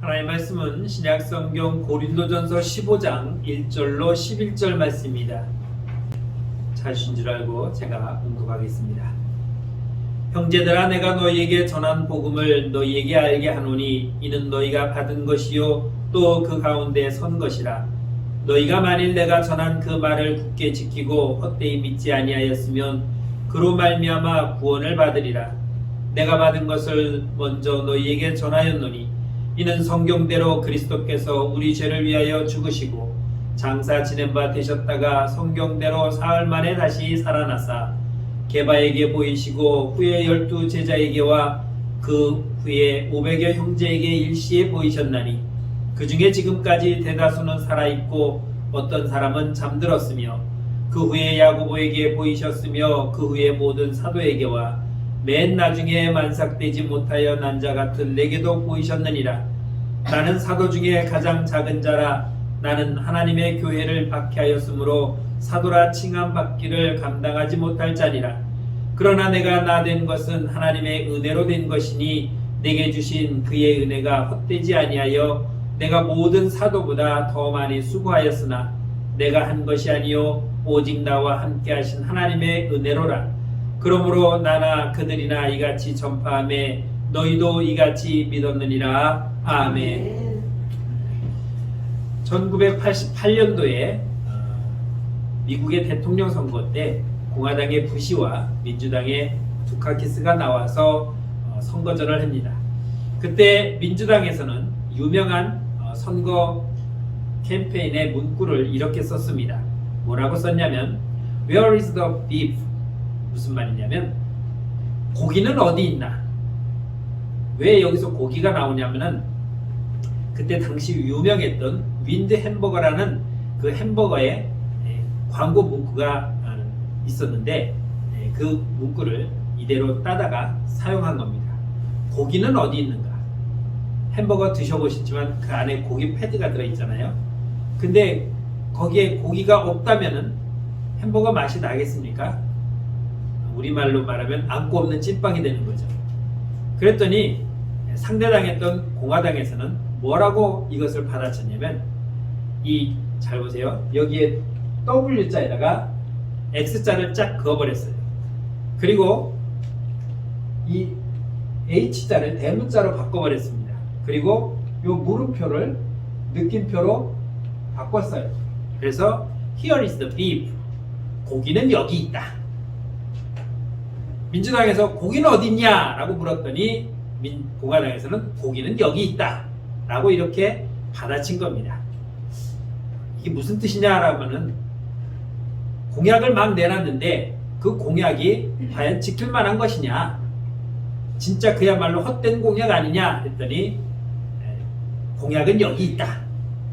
하나님의 말씀은 신약성경 고린도전서 15장 1절로 11절 말씀입니다. 찾으신 줄 알고 제가 봉독하겠습니다. 형제들아, 내가 너희에게 전한 복음을 너희에게 알게 하노니 이는 너희가 받은 것이요 또 그 가운데 선 것이라. 너희가 만일 내가 전한 그 말을 굳게 지키고 헛되이 믿지 아니하였으면 그로 말미암아 구원을 받으리라. 내가 받은 것을 먼저 너희에게 전하였노니 이는 성경대로 그리스도께서 우리 죄를 위하여 죽으시고 장사 지낸 바 되셨다가 성경대로 사흘 만에 다시 살아나사 게바에게 보이시고 후에 12 제자에게와 그 후에 500여 형제에게 일시에 보이셨나니 그 중에 지금까지 대다수는 살아있고 어떤 사람은 잠들었으며 그 후에 야고보에게 보이셨으며 그 후에 모든 사도에게와 맨 나중에 만삭되지 못하여 난 자 같은 내게도 보이셨느니라. 나는 사도 중에 가장 작은 자라. 나는 하나님의 교회를 박해하였으므로 사도라 칭함받기를 감당하지 못할 자니라. 그러나 내가 나 된 것은 하나님의 은혜로 된 것이니 내게 주신 그의 은혜가 헛되지 아니하여 내가 모든 사도보다 더 많이 수고하였으나 내가 한 것이 아니요 오직 나와 함께 하신 하나님의 은혜로라. 그러므로 나나 그들이나 이같이 전파하매 너희도 이같이 믿었느니라. 아멘. 1988년도에 미국의 대통령 선거 때 공화당의 부시와 민주당의 두카키스가 나와서 선거전을 합니다. 그때 민주당에서는 유명한 선거 캠페인의 문구를 이렇게 썼습니다. 뭐라고 썼냐면 Where is the beef? 무슨 말이냐면 고기는 어디 있나? 왜 여기서 고기가 나오냐면은 그때 당시 유명했던 윈드 햄버거라는 그 햄버거의 광고 문구가 있었는데 그 문구를 이대로 따다가 사용한 겁니다. 고기는 어디 있는가? 햄버거 드셔보셨지만 그 안에 고기 패드가 들어있잖아요. 근데 거기에 고기가 없다면은 햄버거 맛이 나겠습니까? 우리말로 말하면 안고 없는 찐빵이 되는 거죠. 그랬더니 상대당했던 공화당에서는 뭐라고 이것을 받아쳤냐면 잘 보세요. 여기에 W자에다가 X자를 쫙 그어버렸어요. 그리고 이 H자를 대문자로 바꿔버렸습니다. 그리고 이 물음표를 느낌표로 바꿨어요. 그래서 Here is the beef. 고기는 여기 있다. 민주당에서 고기는 어디 있냐? 라고 물었더니 공화당에서는 고기는 여기 있다. 라고 이렇게 받아친 겁니다. 이게 무슨 뜻이냐라고는 공약을 막 내놨는데 그 공약이 과연 지킬 만한 것이냐? 진짜 그야말로 헛된 공약 아니냐? 했더니 공약은 여기 있다.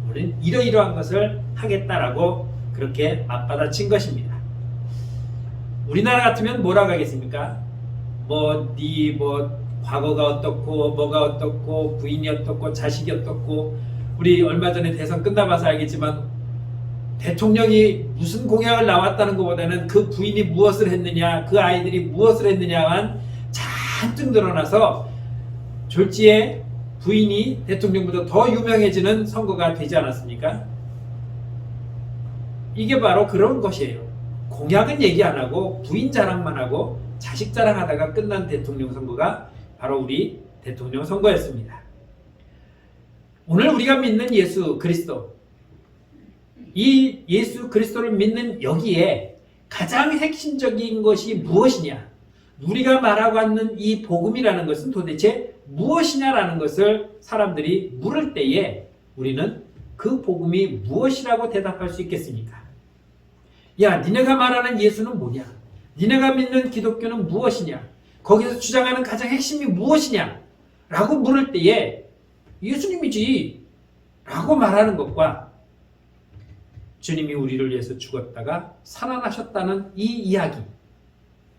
우리는 이러이러한 것을 하겠다라고 그렇게 맞받아친 것입니다. 우리나라 같으면 뭐라고 하겠습니까? 과거가 어떻고 뭐가 어떻고 부인이 어떻고 자식이 어떻고. 우리 얼마 전에 대선 끝나봐서 알겠지만 대통령이 무슨 공약을 나왔다는 것보다는 그 부인이 무엇을 했느냐, 그 아이들이 무엇을 했느냐만 잔뜩 늘어나서 졸지에 부인이 대통령보다 더 유명해지는 선거가 되지 않았습니까? 이게 바로 그런 것이에요. 공약은 얘기 안 하고 부인 자랑만 하고 자식 자랑하다가 끝난 대통령 선거가 바로 우리 대통령 선거였습니다. 오늘 우리가 믿는 예수 그리스도, 이 예수 그리스도를 믿는 여기에 가장 핵심적인 것이 무엇이냐? 우리가 말하고 있는 이 복음이라는 것은 도대체 무엇이냐라는 것을 사람들이 물을 때에 우리는 그 복음이 무엇이라고 대답할 수 있겠습니까? 야, 니네가 말하는 예수는 뭐냐? 니네가 믿는 기독교는 무엇이냐? 거기서 주장하는 가장 핵심이 무엇이냐? 라고 물을 때에 예수님이지 라고 말하는 것과 주님이 우리를 위해서 죽었다가 살아나셨다는 이 이야기,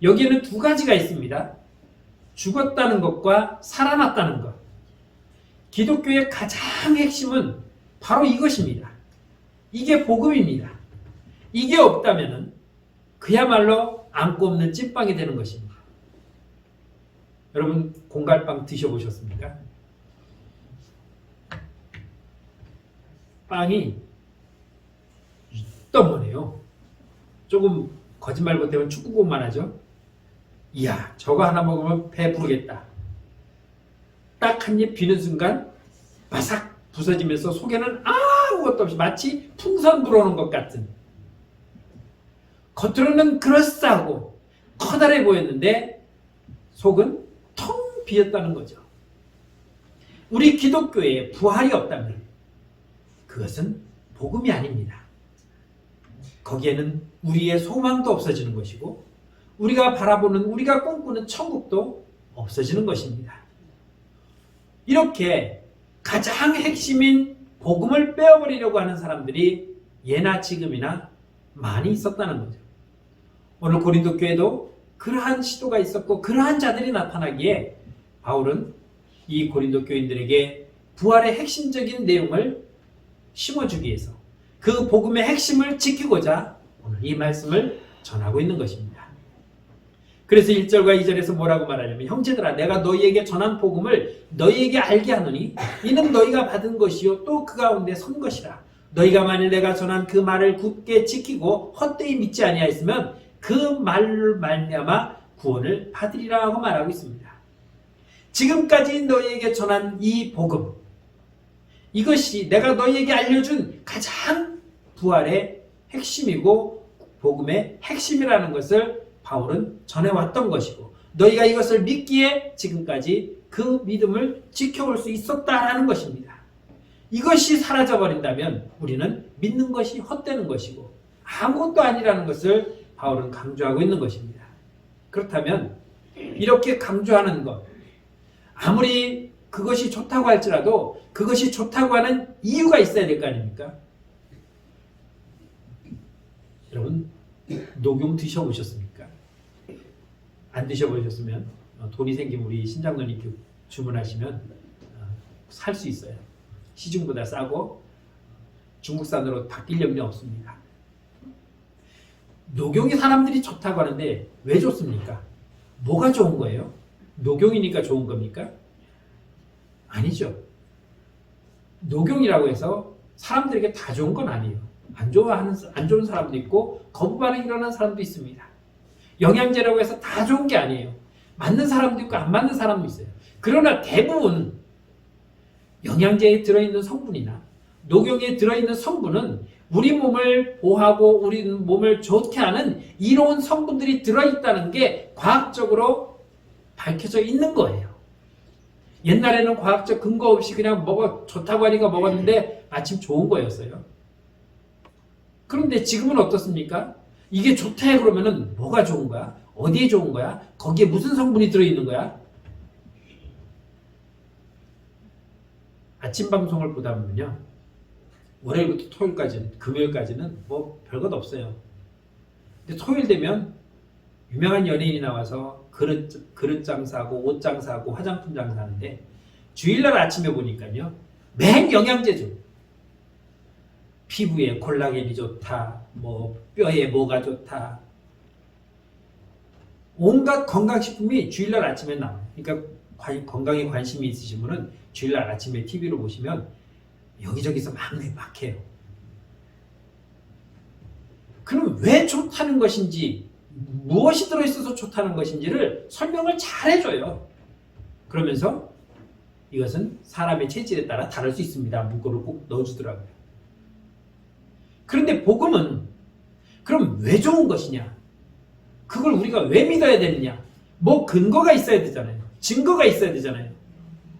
여기에는 두 가지가 있습니다. 죽었다는 것과 살아났다는 것. 기독교의 가장 핵심은 바로 이것입니다. 이게 복음입니다. 이게 없다면 그야말로 안고 없는 찐빵이 되는 것입니다. 여러분 공갈빵 드셔보셨습니까? 빵이 이따만해요. 조금 거짓말 못하면 축구공만 하죠. 이야, 저거 하나 먹으면 배 부르겠다. 딱 한 입 비는 순간 바삭 부서지면서 속에는 아무것도 없이 마치 풍선 불어오는 것 같은, 겉으로는 그럴싸하고 커다래 보였는데 속은 텅 비었다는 거죠. 우리 기독교에 부활이 없다면 그것은 복음이 아닙니다. 거기에는 우리의 소망도 없어지는 것이고 우리가 바라보는, 우리가 꿈꾸는 천국도 없어지는 것입니다. 이렇게 가장 핵심인 복음을 빼어버리려고 하는 사람들이 예나 지금이나 많이 있었다는 거죠. 오늘 고린도 교회도 그러한 시도가 있었고 그러한 자들이 나타나기에 바울은 이 고린도 교인들에게 부활의 핵심적인 내용을 심어주기 위해서 그 복음의 핵심을 지키고자 오늘 이 말씀을 전하고 있는 것입니다. 그래서 1절과 2절에서 뭐라고 말하냐면, 형제들아 내가 너희에게 전한 복음을 너희에게 알게 하노니 이는 너희가 받은 것이요 또 그 가운데 선 것이라. 너희가 만일 내가 전한 그 말을 굳게 지키고 헛되이 믿지 아니하였으면 그 말로 말미암아 구원을 받으리라 하고 말하고 있습니다. 지금까지 너희에게 전한 이 복음, 이것이 내가 너희에게 알려준 가장 부활의 핵심이고 복음의 핵심이라는 것을 바울은 전해왔던 것이고, 너희가 이것을 믿기에 지금까지 그 믿음을 지켜올 수 있었다라는 것입니다. 이것이 사라져버린다면 우리는 믿는 것이 헛되는 것이고 아무것도 아니라는 것을 바울은 강조하고 있는 것입니다. 그렇다면 이렇게 강조하는 것, 아무리 그것이 좋다고 할지라도 그것이 좋다고 하는 이유가 있어야 될 거 아닙니까? 여러분, 녹용 드셔보셨습니까? 안 드셔보셨으면 돈이 생기면 우리 신장로님 주문하시면 살 수 있어요. 시중보다 싸고 중국산으로 바뀔 염려 없습니다. 녹용이 사람들이 좋다고 하는데 왜 좋습니까? 뭐가 좋은 거예요? 녹용이니까 좋은 겁니까? 아니죠. 녹용이라고 해서 사람들에게 다 좋은 건 아니에요. 안 좋은 사람도 있고 거부 반응이 일어나는 사람도 있습니다. 영양제라고 해서 다 좋은 게 아니에요. 맞는 사람도 있고 안 맞는 사람도 있어요. 그러나 대부분 영양제에 들어있는 성분이나 녹용에 들어있는 성분은 우리 몸을 보호하고 우리 몸을 좋게 하는 이로운 성분들이 들어있다는 게 과학적으로 밝혀져 있는 거예요. 옛날에는 과학적 근거 없이 그냥 좋다고 하니까 먹었는데 마침 좋은 거였어요. 그런데 지금은 어떻습니까? 이게 좋다 그러면은 뭐가 좋은 거야? 어디에 좋은 거야? 거기에 무슨 성분이 들어있는 거야? 아침 방송을 보다 보면요, 월요일부터 토요일까지는, 금요일까지는 뭐 별것 없어요. 근데 토요일 되면 유명한 연예인이 나와서 그릇 장사하고 옷 장사하고 화장품 장사하는데 주일날 아침에 보니까요 맨 영양제죠. 피부에 콜라겐이 좋다, 뭐 뼈에 뭐가 좋다, 온갖 건강식품이 주일날 아침에 나와요. 그러니까 건강에 관심이 있으신 분은 주일날 아침에 TV로 보시면 여기저기서 막 해요. 그럼 왜 좋다는 것인지, 무엇이 들어있어서 좋다는 것인지를 설명을 잘 해줘요. 그러면서 이것은 사람의 체질에 따라 다를 수 있습니다. 문구를 꼭 넣어주더라고요. 그런데 복음은 그럼 왜 좋은 것이냐? 그걸 우리가 왜 믿어야 되느냐? 뭐 근거가 있어야 되잖아요. 증거가 있어야 되잖아요.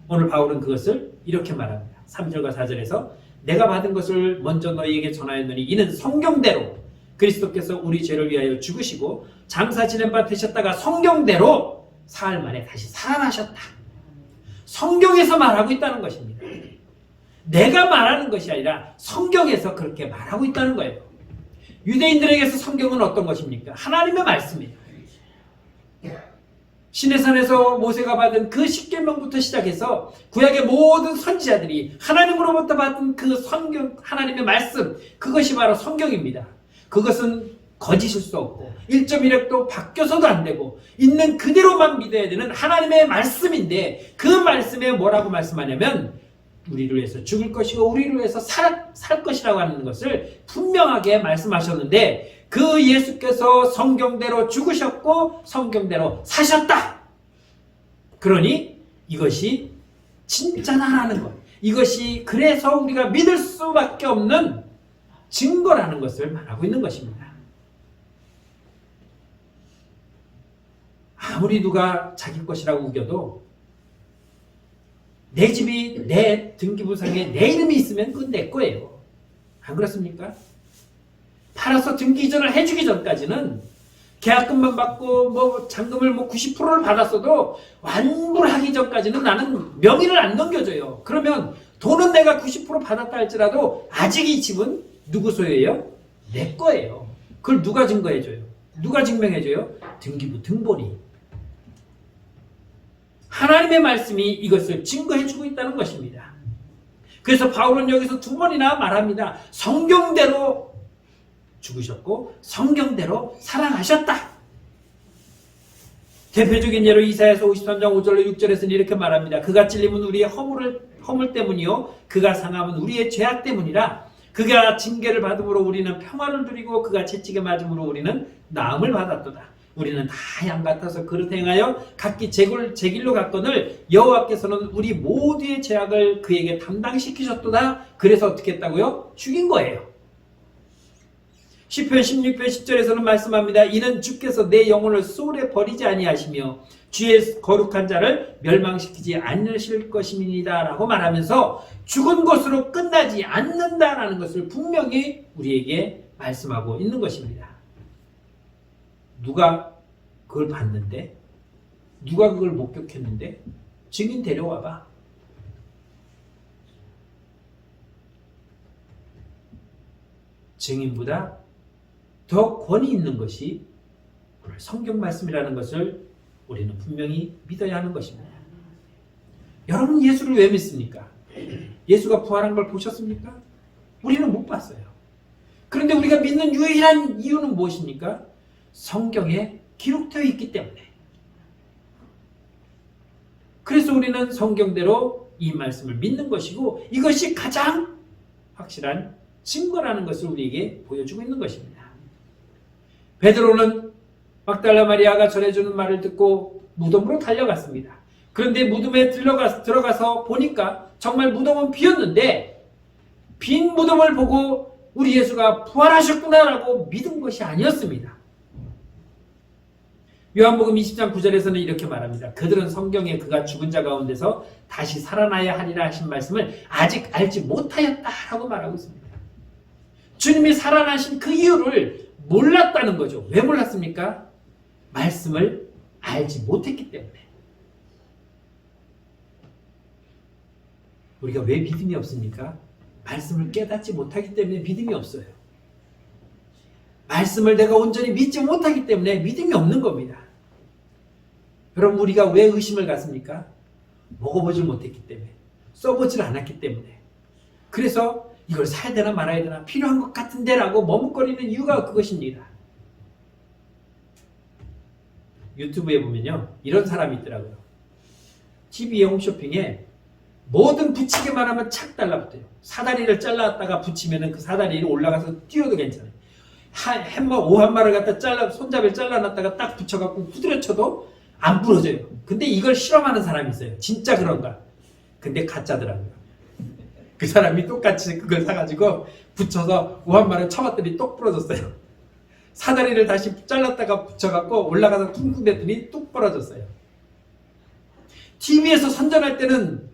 오늘 바울은 그것을 이렇게 말합니다. 3절과 4절에서 내가 받은 것을 먼저 너희에게 전하였노니 이는 성경대로 그리스도께서 우리 죄를 위하여 죽으시고 장사 지낸 바 되셨다가 성경대로 사흘 만에 다시 살아나셨다. 성경에서 말하고 있다는 것입니다. 내가 말하는 것이 아니라 성경에서 그렇게 말하고 있다는 거예요. 유대인들에게서 성경은 어떤 것입니까? 하나님의 말씀이에요. 시내산에서 모세가 받은 그 십계명부터 시작해서 구약의 모든 선지자들이 하나님으로부터 받은 그 성경, 하나님의 말씀, 그것이 바로 성경입니다. 그것은 거짓일 수 없고 1.1획도 바뀌어서도 안 되고 있는 그대로만 믿어야 되는 하나님의 말씀인데, 그 말씀에 뭐라고 말씀하냐면 우리를 위해서 죽을 것이고 우리를 위해서 살 것이라고 하는 것을 분명하게 말씀하셨는데 그 예수께서 성경대로 죽으셨고 성경대로 사셨다. 그러니 이것이 진짜다라는 것. 이것이 그래서 우리가 믿을 수밖에 없는 증거라는 것을 말하고 있는 것입니다. 아무리 누가 자기 것이라고 우겨도 내 집이 내 등기부상에 내 이름이 있으면 그건 내 거예요. 안 그렇습니까? 팔아서 등기 이전을 해주기 전까지는 계약금만 받고 뭐 잔금을 90%를 받았어도 완불하기 전까지는 나는 명의를 안 넘겨줘요. 그러면 돈은 내가 90% 받았다 할지라도 아직 이 집은 누구 소유예요? 내 거예요. 그걸 누가 증거해줘요? 누가 증명해줘요? 등기부 등본이. 하나님의 말씀이 이것을 증거해주고 있다는 것입니다. 그래서 바울은 여기서 두 번이나 말합니다. 성경대로 죽으셨고 성경대로 살아나셨다. 대표적인 예로 이사야서 53장 5절로 6절에서는 이렇게 말합니다. 그가 찔림은 우리의 허물 때문이요 그가 상함은 우리의 죄악 때문이라. 그가 징계를 받음으로 우리는 평화를 누리고 그가 채찍에 맞음으로 우리는 나음을 받았도다. 우리는 다 양 같아서 그릇 행하여 각기 제 길로 갔거늘 여호와께서는 우리 모두의 죄악을 그에게 담당시키셨도다. 그래서 어떻게 했다고요? 죽인 거예요. 시편 16편 10절에서는 말씀합니다. 이는 주께서 내 영혼을 소홀에 버리지 아니하시며 주의 거룩한 자를 멸망시키지 않으실 것입니다 라고 말하면서 죽은 것으로 끝나지 않는다라는 것을 분명히 우리에게 말씀하고 있는 것입니다. 누가 그걸 봤는데? 누가 그걸 목격했는데? 증인 데려와봐. 증인보다 더 권위 있는 것이 오늘 성경 말씀이라는 것을 우리는 분명히 믿어야 하는 것입니다. 여러분 예수를 왜 믿습니까? 예수가 부활한 걸 보셨습니까? 우리는 못 봤어요. 그런데 우리가 믿는 유일한 이유는 무엇입니까? 성경에 기록되어 있기 때문에. 그래서 우리는 성경대로 이 말씀을 믿는 것이고 이것이 가장 확실한 증거라는 것을 우리에게 보여주고 있는 것입니다. 베드로는 막달라 마리아가 전해주는 말을 듣고 무덤으로 달려갔습니다. 그런데 무덤에 들어가서 보니까 정말 무덤은 비었는데 빈 무덤을 보고 우리 예수가 부활하셨구나라고 믿은 것이 아니었습니다. 요한복음 20장 9절에서는 이렇게 말합니다. 그들은 성경에 그가 죽은 자 가운데서 다시 살아나야 하리라 하신 말씀을 아직 알지 못하였다라고 말하고 있습니다. 주님이 살아나신 그 이유를 몰랐다는 거죠. 왜 몰랐습니까? 말씀을 알지 못했기 때문에. 우리가 왜 믿음이 없습니까? 말씀을 깨닫지 못하기 때문에 믿음이 없어요. 말씀을 내가 온전히 믿지 못하기 때문에 믿음이 없는 겁니다. 여러분 우리가 왜 의심을 갖습니까? 먹어보질 못했기 때문에, 써보질 않았기 때문에. 그래서 이걸 사야 되나 말아야 되나 필요한 것 같은데 라고 머뭇거리는 이유가 그것입니다. 유튜브에 보면요 이런 사람이 있더라고요. TV 홈쇼핑에 뭐든 붙이기만 하면 착 달라붙어요. 사다리를 잘랐다가 붙이면 그 사다리를 올라가서 뛰어도 괜찮아요. 오한마를 갖다 손잡이를 잘라놨다가 딱 붙여갖고 후드려쳐도 안 부러져요. 근데 이걸 실험하는 사람이 있어요. 진짜 그런가? 근데 가짜더라고요. 그 사람이 똑같이 그걸 사가지고 붙여서 오한마를 쳐봤더니 똑 부러졌어요. 사다리를 다시 잘랐다가 붙여갖고 올라가서 퉁퉁 댔더니 뚝 부러졌어요. TV에서 선전할 때는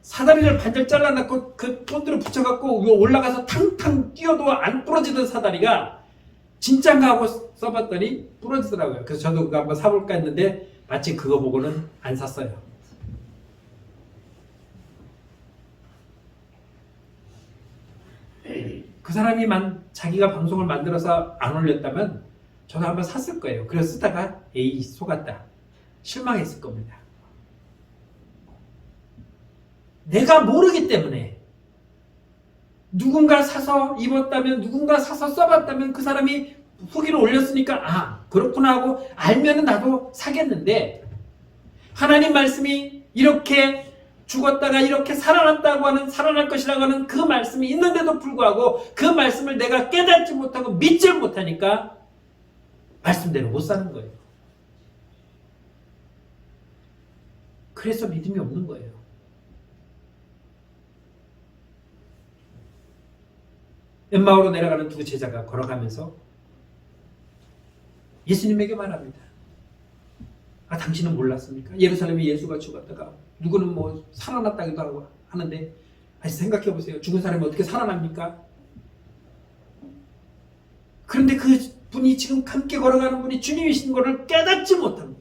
사다리를 반절 잘라놨고 그 본드로 붙여갖고 올라가서 탕탕 뛰어도 안 부러지던 사다리가 진짠가 하고 써봤더니 부러지더라고요. 그래서 저도 그거 한번 사볼까 했는데 마침 그거 보고는 안 샀어요. 그 사람이 자기가 방송을 만들어서 안 올렸다면 저도 한번 샀을 거예요. 그래서 쓰다가 에이 속았다. 실망했을 겁니다. 내가 모르기 때문에 누군가 사서 입었다면 누군가 사서 써봤다면 그 사람이 후기를 올렸으니까 아 그렇구나 하고 알면은 나도 사겠는데 하나님 말씀이 이렇게 죽었다가 이렇게 살아났다고 하는, 살아날 것이라고 하는 그 말씀이 있는데도 불구하고 그 말씀을 내가 깨닫지 못하고 믿질 못하니까 말씀대로 못 사는 거예요. 그래서 믿음이 없는 거예요. 엠마오로 내려가는 두 제자가 걸어가면서 예수님에게 말합니다. 아, 당신은 몰랐습니까? 예루살렘에 예수가 죽었다가 누구는 뭐 살아났다기도 하고 하는데, 다시 생각해 보세요. 죽은 사람이 어떻게 살아납니까? 그런데 그 분이 지금 함께 걸어가는 분이 주님이신 것을 깨닫지 못합니다.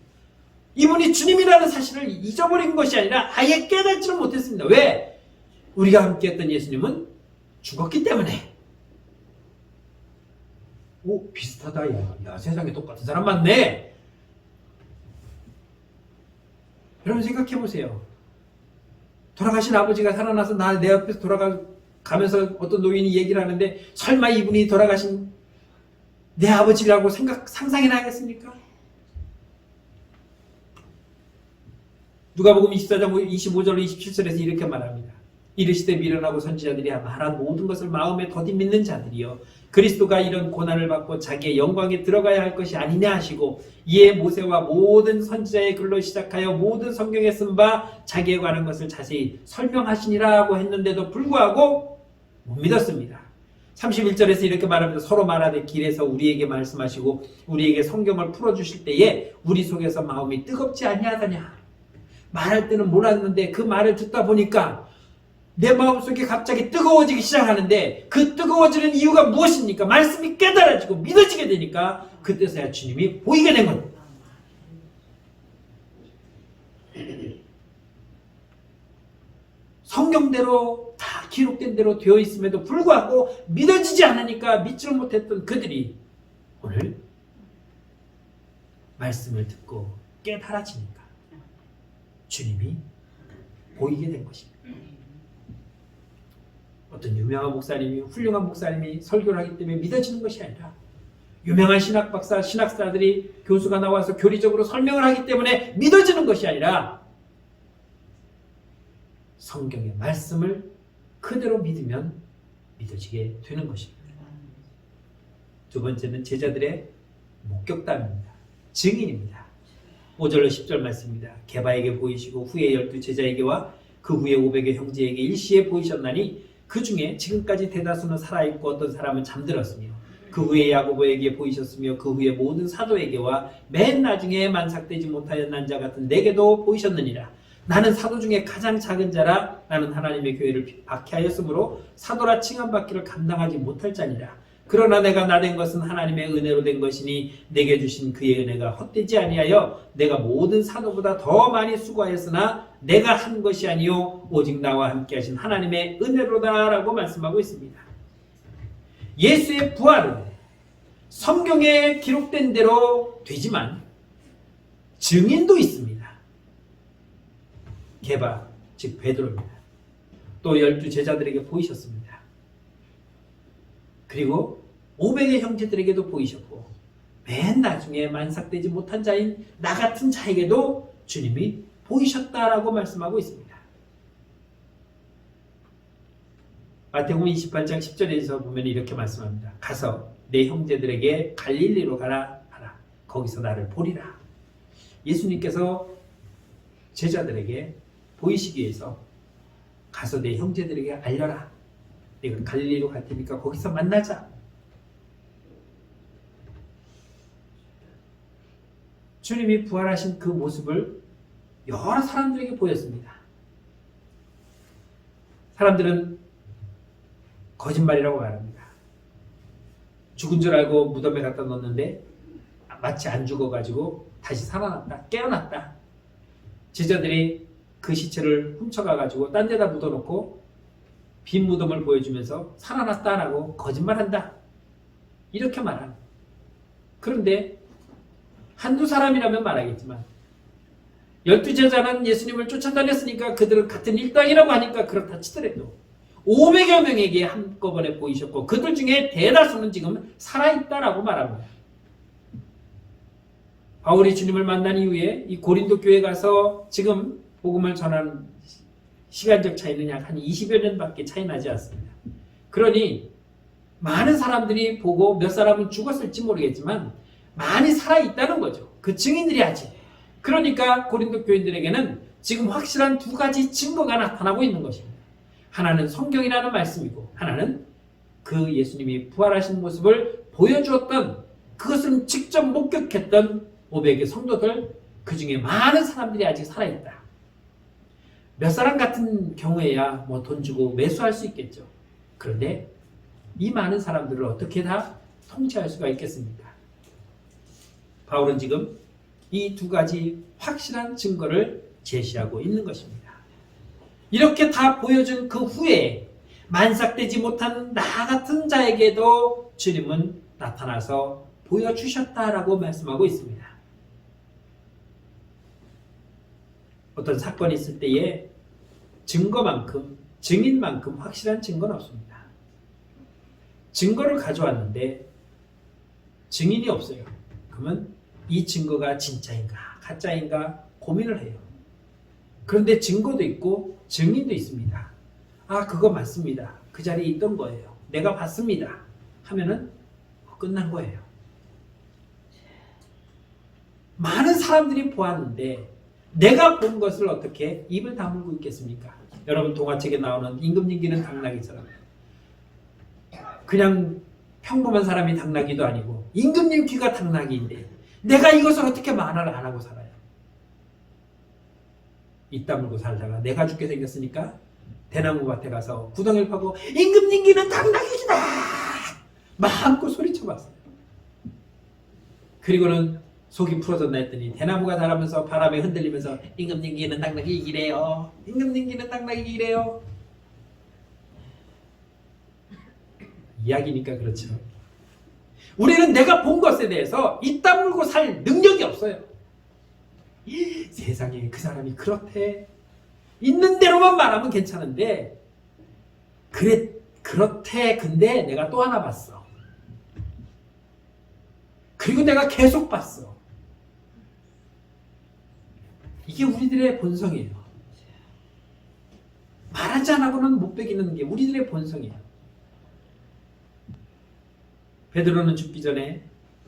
이분이 주님이라는 사실을 잊어버린 것이 아니라 아예 깨닫지를 못했습니다. 왜? 우리가 함께 했던 예수님은 죽었기 때문에. 오, 비슷하다. 야, 세상에 똑같은 사람 많네. 여러분 생각해 보세요. 돌아가신 아버지가 살아나서 내 옆에서 돌아가면서 어떤 노인이 얘기를 하는데, 설마 이분이 돌아가신 내 아버지라고 상상이나 하겠습니까? 누가복음 24장 25절 27절에서 이렇게 말합니다. 이르시되 미련하고 선지자들이 말한 모든 것을 마음에 더디 믿는 자들이여, 그리스도가 이런 고난을 받고 자기의 영광에 들어가야 할 것이 아니냐 하시고, 이에 모세와 모든 선지자의 글로 시작하여 모든 성경에 쓴 바 자기에 관한 것을 자세히 설명하시니라고 했는데도 불구하고 못 믿었습니다. 31절에서 이렇게 말합니다. 서로 말하되 길에서 우리에게 말씀하시고 우리에게 성경을 풀어주실 때에 우리 속에서 마음이 뜨겁지 아니하더냐. 말할 때는 몰랐는데 그 말을 듣다 보니까 내 마음속에 갑자기 뜨거워지기 시작하는데, 그 뜨거워지는 이유가 무엇입니까? 말씀이 깨달아지고 믿어지게 되니까 그때서야 주님이 보이게 된 겁니다. 성경대로 다 기록된 대로 되어 있음에도 불구하고 믿어지지 않으니까 믿지를 못했던 그들이 오늘 말씀을 듣고 깨달아지니까 주님이 보이게 된 것입니다. 어떤 유명한 목사님이, 훌륭한 목사님이 설교를 하기 때문에 믿어지는 것이 아니라, 유명한 신학박사, 신학사들이, 교수가 나와서 교리적으로 설명을 하기 때문에 믿어지는 것이 아니라, 성경의 말씀을 그대로 믿으면 믿어지게 되는 것입니다. 두 번째는 제자들의 목격담입니다. 증인입니다. 5절로 10절 말씀입니다. 게바에게 보이시고 후에 12제자에게와 그 후에 500의 형제에게 일시에 보이셨나니, 그 중에 지금까지 대다수는 살아있고 어떤 사람은 잠들었으며, 그 후에 야고보에게 보이셨으며, 그 후에 모든 사도에게와 맨 나중에 만삭되지 못하였는 자 같은 내게도 보이셨느니라. 나는 사도 중에 가장 작은 자라. 나는 하나님의 교회를 박해하였으므로 사도라 칭함받기를 감당하지 못할 자니라. 그러나 내가 나된 것은 하나님의 은혜로 된 것이니 내게 주신 그의 은혜가 헛되지 아니하여 내가 모든 사도보다 더 많이 수고하였으나 내가 한 것이 아니요 오직 나와 함께 하신 하나님의 은혜로다라고 말씀하고 있습니다. 예수의 부활은 성경에 기록된 대로 되지만 증인도 있습니다. 게바, 즉 베드로입니다. 또 12제자들에게 보이셨습니다. 그리고 500의 형제들에게도 보이셨고, 맨 나중에 만삭되지 못한 자인 나 같은 자에게도 주님이 보이셨다라고 말씀하고 있습니다. 마태복음 28장 10절에서 보면 이렇게 말씀합니다. 가서 내 형제들에게 갈릴리로 가라. 거기서 나를 보리라. 예수님께서 제자들에게 보이시기 위해서 가서 내 형제들에게 알려라. 내가 갈릴리로 갈 테니까 거기서 만나자. 주님이 부활하신 그 모습을 여러 사람들에게 보였습니다. 사람들은 거짓말이라고 말합니다. 죽은 줄 알고 무덤에 갖다 넣었는데 마치 안 죽어가지고 다시 살아났다, 깨어났다. 제자들이 그 시체를 훔쳐가가지고 딴 데다 묻어놓고 빈 무덤을 보여주면서 살아났다라고 거짓말한다, 이렇게 말합니다. 그런데 한두 사람이라면 말하겠지만 12제자는 예수님을 쫓아다녔으니까 그들은 같은 일당이라고 하니까 그렇다 치더라도 500여 명에게 한꺼번에 보이셨고 그들 중에 대다수는 지금 살아있다라고 말합니다. 바울이 주님을 만난 이후에 이 고린도 교회에 가서 지금 복음을 전하는 시간적 차이는 약 한 20여 년밖에 차이 나지 않습니다. 그러니 많은 사람들이 보고 몇 사람은 죽었을지 모르겠지만 많이 살아있다는 거죠. 그 증인들이 하지. 그러니까 고린도 교인들에게는 지금 확실한 두 가지 증거가 나타나고 있는 것입니다. 하나는 성경이라는 말씀이고 하나는 그 예수님이 부활하신 모습을 보여주었던 그것을 직접 목격했던 500의 성도들, 그 중에 많은 사람들이 아직 살아있다. 몇 사람 같은 경우에야 뭐 돈 주고 매수할 수 있겠죠. 그런데 이 많은 사람들을 어떻게 다 통치할 수가 있겠습니까? 바울은 지금 이 두 가지 확실한 증거를 제시하고 있는 것입니다. 이렇게 다 보여준 그 후에 만삭되지 못한 나 같은 자에게도 주님은 나타나서 보여주셨다라고 말씀하고 있습니다. 어떤 사건이 있을 때에 증거만큼, 증인만큼 확실한 증거는 없습니다. 증거를 가져왔는데 증인이 없어요. 그러면 이 증거가 진짜인가 가짜인가 고민을 해요. 그런데 증거도 있고 증인도 있습니다. 아, 그거 맞습니다. 그 자리에 있던 거예요. 내가 봤습니다. 하면은 끝난 거예요. 많은 사람들이 보았는데 내가 본 것을 어떻게 입을 다물고 있겠습니까? 여러분 동화책에 나오는 임금님기는 당나귀처럼 그냥 평범한 사람이 당나귀도 아니고 임금님 귀가 당나귀인데 내가 이것을 어떻게 만화를 안 하고 살아요? 입 다물고 살다가 내가 죽게 생겼으니까 대나무 밭에 가서 구덩이를 파고 임금님 귀는 당나귀다! 마음껏 소리쳐봤어요. 그리고는 속이 풀어졌나 했더니 대나무가 자라면서 바람에 흔들리면서 임금님 귀는 당나귀 이래요. 임금님 귀는 당나귀 이래요. 이야기니까 그렇죠. 우리는 내가 본 것에 대해서 입 다물고 살 능력이 없어요. 세상에 그 사람이 그렇대. 있는 대로만 말하면 괜찮은데 그래 그렇대. 근데 내가 또 하나 봤어. 그리고 내가 계속 봤어. 이게 우리들의 본성이에요. 말하지 않고는 못 베기는 게 우리들의 본성이에요. 베드로는 죽기 전에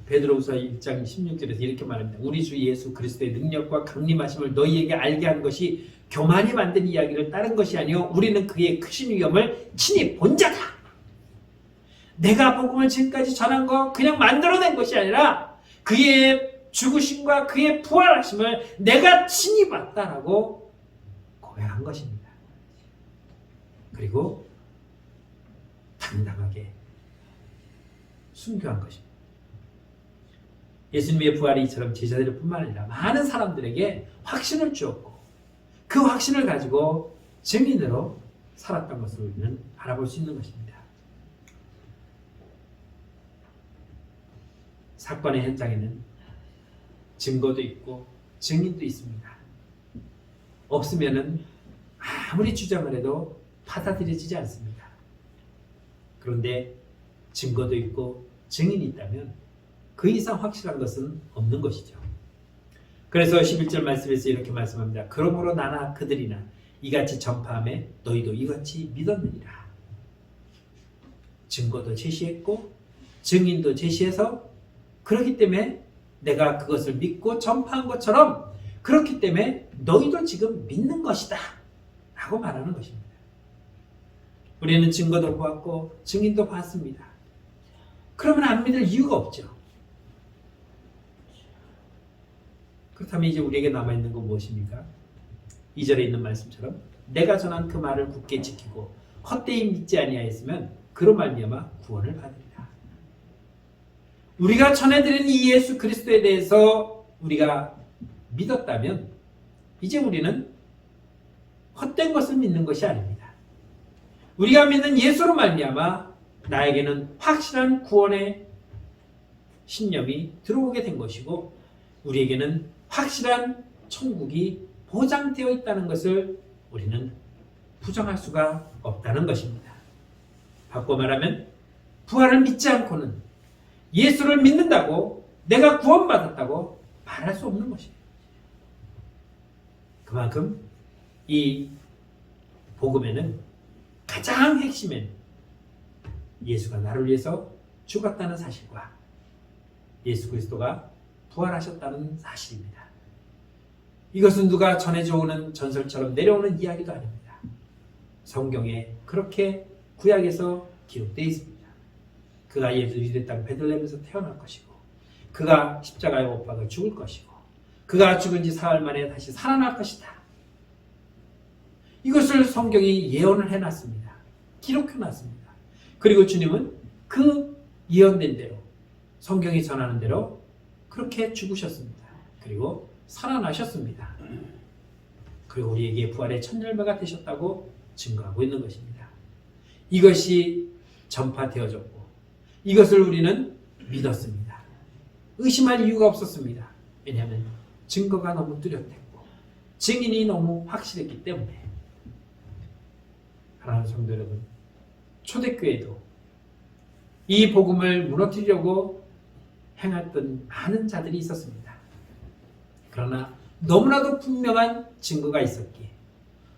베드로후서 1장 16절에서 이렇게 말합니다. 우리 주 예수 그리스도의 능력과 강림하심을 너희에게 알게 한 것이 교만이 만든 이야기를 따른 것이 아니요 우리는 그의 크신 위엄을 친히 본 자다. 내가 복음을 지금까지 전한 거 그냥 만들어낸 것이 아니라 그의 죽으심과 그의 부활하심을 내가 친히 봤다라고 고백한 것입니다. 그리고 당당하게 순교한 것입니다. 예수님의 부활이 이처럼 제자들 뿐만 아니라 많은 사람들에게 확신을 주었고 그 확신을 가지고 증인으로 살았던 것을 우리는 알아볼 수 있는 것입니다. 사건의 현장에는 증거도 있고 증인도 있습니다. 없으면은 아무리 주장을 해도 받아들여지지 않습니다. 그런데 증거도 있고 증인이 있다면 그 이상 확실한 것은 없는 것이죠. 그래서 11절 말씀에서 이렇게 말씀합니다. 그러므로 나나 그들이나 이같이 전파하며 너희도 이같이 믿었느니라. 증거도 제시했고 증인도 제시해서 그렇기 때문에 내가 그것을 믿고 전파한 것처럼 그렇기 때문에 너희도 지금 믿는 것이다 라고 말하는 것입니다. 우리는 증거도 보았고 증인도 봤습니다. 그러면 안 믿을 이유가 없죠. 그렇다면 이제 우리에게 남아있는 건 무엇입니까? 2절에 있는 말씀처럼 내가 전한 그 말을 굳게 지키고 헛되이 믿지 아니하였으면 그로 말미암아 구원을 받으리라. 우리가 전해드린 이 예수 그리스도에 대해서 우리가 믿었다면 이제 우리는 헛된 것을 믿는 것이 아닙니다. 우리가 믿는 예수로 말미암아 나에게는 확실한 구원의 신념이 들어오게 된 것이고 우리에게는 확실한 천국이 보장되어 있다는 것을 우리는 부정할 수가 없다는 것입니다. 바꿔 말하면 부활을 믿지 않고는 예수를 믿는다고 내가 구원받았다고 말할 수 없는 것입니다. 그만큼 이 복음에는 가장 핵심은 예수가 나를 위해서 죽었다는 사실과 예수 그리스도가 부활하셨다는 사실입니다. 이것은 누가 전해져 오는 전설처럼 내려오는 이야기도 아닙니다. 성경에 그렇게 구약에서 기록되어 있습니다. 그가 유대 땅 베들레헴에서 태어날 것이고 그가 십자가에 못 박아 죽을 것이고 그가 죽은 지 사흘 만에 다시 살아날 것이다. 이것을 성경이 예언을 해놨습니다. 기록해놨습니다. 그리고 주님은 그 예언된 대로 성경이 전하는 대로 그렇게 죽으셨습니다. 그리고 살아나셨습니다. 그리고 우리에게 부활의 첫 열매가 되셨다고 증거하고 있는 것입니다. 이것이 전파되어졌고 이것을 우리는 믿었습니다. 의심할 이유가 없었습니다. 왜냐하면 증거가 너무 뚜렷했고 증인이 너무 확실했기 때문에. 사랑하는 성도 여러분, 초대교회도 이 복음을 무너뜨리려고 행했던 많은 자들이 있었습니다. 그러나 너무나도 분명한 증거가 있었기에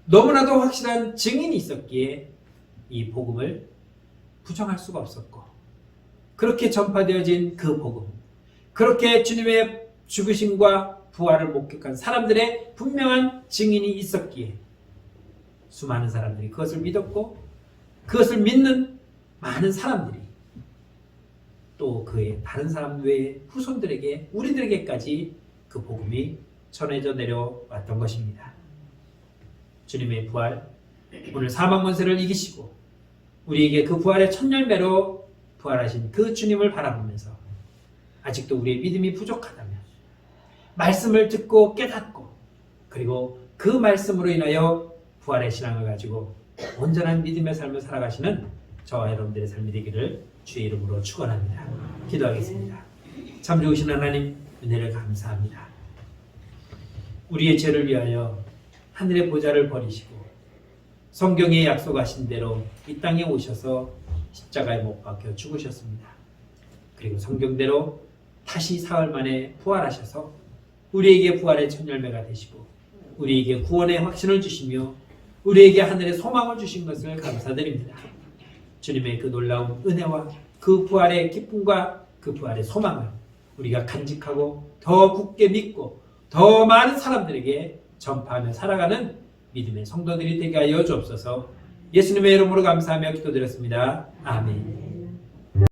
너무나도 확실한 증인이 있었기에 이 복음을 부정할 수가 없었고 그렇게 전파되어진 그 복음, 그렇게 주님의 죽으심과 부활을 목격한 사람들의 분명한 증인이 있었기에 수많은 사람들이 그것을 믿었고 그것을 믿는 많은 사람들이 또 그의 다른 사람 외의 후손들에게 우리들에게까지 그 복음이 전해져 내려왔던 것입니다. 주님의 부활, 오늘 사망 권세를 이기시고 우리에게 그 부활의 첫 열매로 부활하신 그 주님을 바라보면서 아직도 우리의 믿음이 부족하다면 말씀을 듣고 깨닫고 그리고 그 말씀으로 인하여 부활의 신앙을 가지고 온전한 믿음의 삶을 살아가시는 저와 여러분들의 삶이 되기를 주의 이름으로 축원합니다. 기도하겠습니다. 참 좋으신 하나님, 은혜를 감사합니다. 우리의 죄를 위하여 하늘의 보좌를 버리시고 성경에 약속하신 대로 이 땅에 오셔서 십자가에 못 박혀 죽으셨습니다. 그리고 성경대로 다시 사흘 만에 부활하셔서 우리에게 부활의 첫 열매가 되시고 우리에게 구원의 확신을 주시며 우리에게 하늘의 소망을 주신 것을 감사드립니다. 주님의 그 놀라운 은혜와 그 부활의 기쁨과 그 부활의 소망을 우리가 간직하고 더 굳게 믿고 더 많은 사람들에게 전파하며 살아가는 믿음의 성도들이 되게 하여 주옵소서. 예수님의 이름으로 감사하며 기도드렸습니다. 아멘.